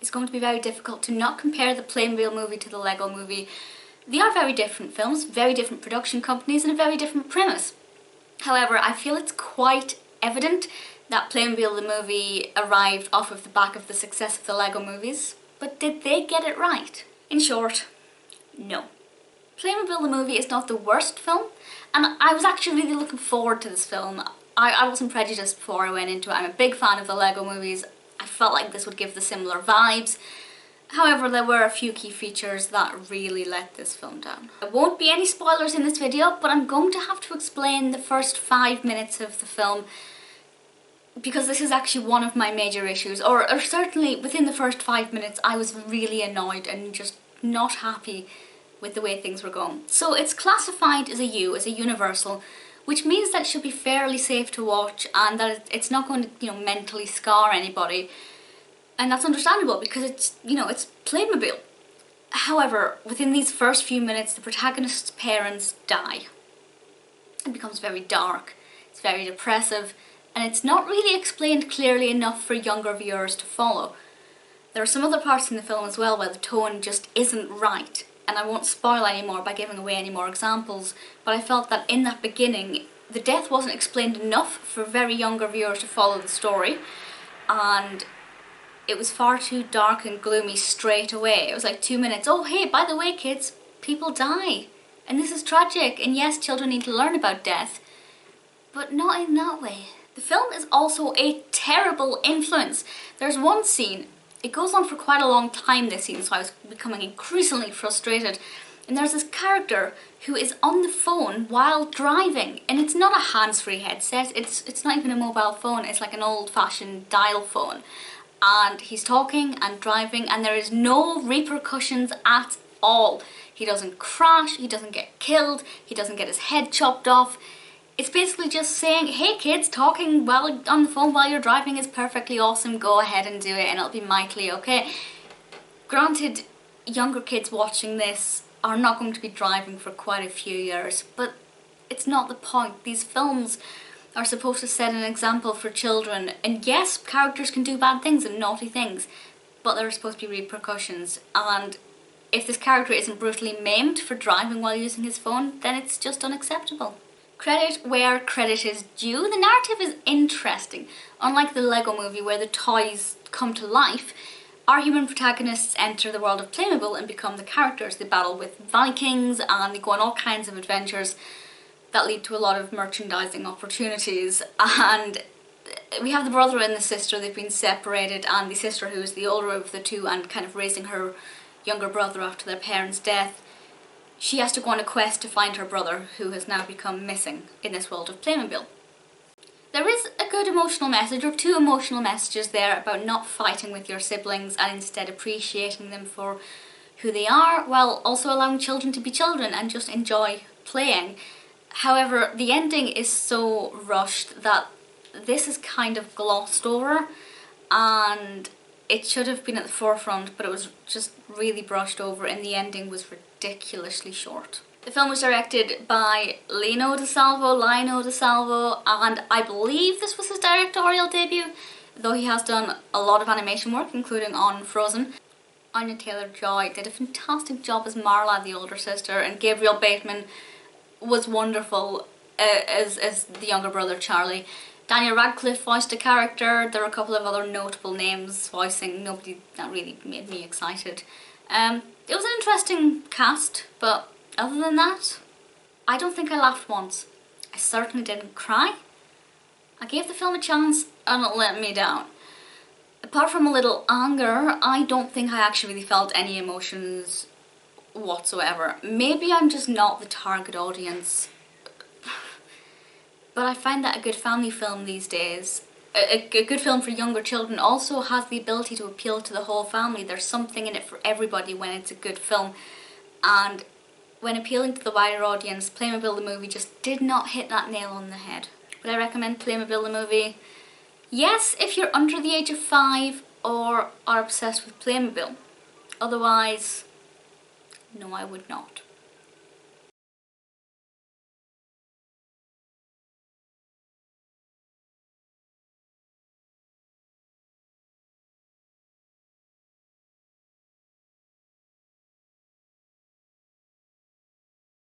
it's going to be very difficult to not compare the Playmobil movie to the Lego movie. They are very different films, very different production companies, and a very different premise. However, I feel it's quite evident that Playmobil the movie arrived off of the back of the success of the Lego movies, but did they get it right? In short, no. Playmobil the movie is not the worst film, and I was actually really looking forward to this film. I wasn't prejudiced before I went into it. I'm a big fan of the Lego movies. I felt like this would give the similar vibes. However, there were a few key features that really let this film down. There won't be any spoilers in this video, but I'm going to have to explain the first 5 minutes of the film because this is actually one of my major issues, or certainly within the first 5 minutes I was really annoyed and just not happy with the way things were going. So it's classified as a U, as a universal, which means that it should be fairly safe to watch and that it's not going to, you know, mentally scar anybody. And that's understandable because it's, you know, it's Playmobil. However, within these first few minutes, the protagonist's parents die. It becomes very dark, it's very depressive, and it's not really explained clearly enough for younger viewers to follow. There are some other parts in the film as well where the tone just isn't right, and I won't spoil any more by giving away any more examples, but I felt that in that beginning, the death wasn't explained enough for very younger viewers to follow the story, and it was far too dark and gloomy straight away. It was like 2 minutes, oh hey, by the way kids, people die, and this is tragic, and yes, children need to learn about death, but not in that way. The film is also a terrible influence. There's one scene, it goes on for quite a long time, this scene, so I was becoming increasingly frustrated, and there's this character who is on the phone while driving, and it's not a hands-free headset, it's not even a mobile phone, it's like an old-fashioned dial phone. And he's talking and driving and there is no repercussions at all. He doesn't crash, he doesn't get killed, he doesn't get his head chopped off. It's basically just saying, hey kids, talking while on the phone while you're driving is perfectly awesome, go ahead and do it and it'll be mightily okay. Granted, younger kids watching this are not going to be driving for quite a few years, but it's not the point. These films are supposed to set an example for children, and yes, characters can do bad things and naughty things, but there are supposed to be repercussions, and if this character isn't brutally maimed for driving while using his phone, then it's just unacceptable. Credit where credit is due, the narrative is interesting. Unlike the Lego movie where the toys come to life, our human protagonists enter the world of Playmobil and become the characters. They battle with Vikings and they go on all kinds of adventures that lead to a lot of merchandising opportunities, and we have the brother and the sister. They've been separated, and the sister, who is the older of the two and kind of raising her younger brother after their parents' death, she has to go on a quest to find her brother, who has now become missing in this world of Playmobil. There is a good emotional message, or two emotional messages there, about not fighting with your siblings and instead appreciating them for who they are, while also allowing children to be children and just enjoy playing. However, the ending is so rushed that this is kind of glossed over, and it should have been at the forefront, but it was just really brushed over, and the ending was ridiculously short. The film was directed by Lino DiSalvo, and I believe this was his directorial debut, though he has done a lot of animation work, including on Frozen. Anya Taylor-Joy did a fantastic job as Marla, the older sister, and Gabriel Bateman was wonderful as the younger brother Charlie. Daniel Radcliffe voiced a character. There were a couple of other notable names voicing. Nobody that really made me excited. It was an interesting cast, but other than that, I don't think I laughed once. I certainly didn't cry. I gave the film a chance and it let me down. Apart from a little anger, I don't think I actually really felt any emotions whatsoever. Maybe I'm just not the target audience, but I find that a good family film these days, a good film for younger children, also has the ability to appeal to the whole family. There's something in it for everybody when it's a good film, and when appealing to the wider audience, Playmobil the movie just did not hit that nail on the head. Would I recommend Playmobil the movie? Yes, if you're under the age of 5 or are obsessed with Playmobil. Otherwise, no, I would not.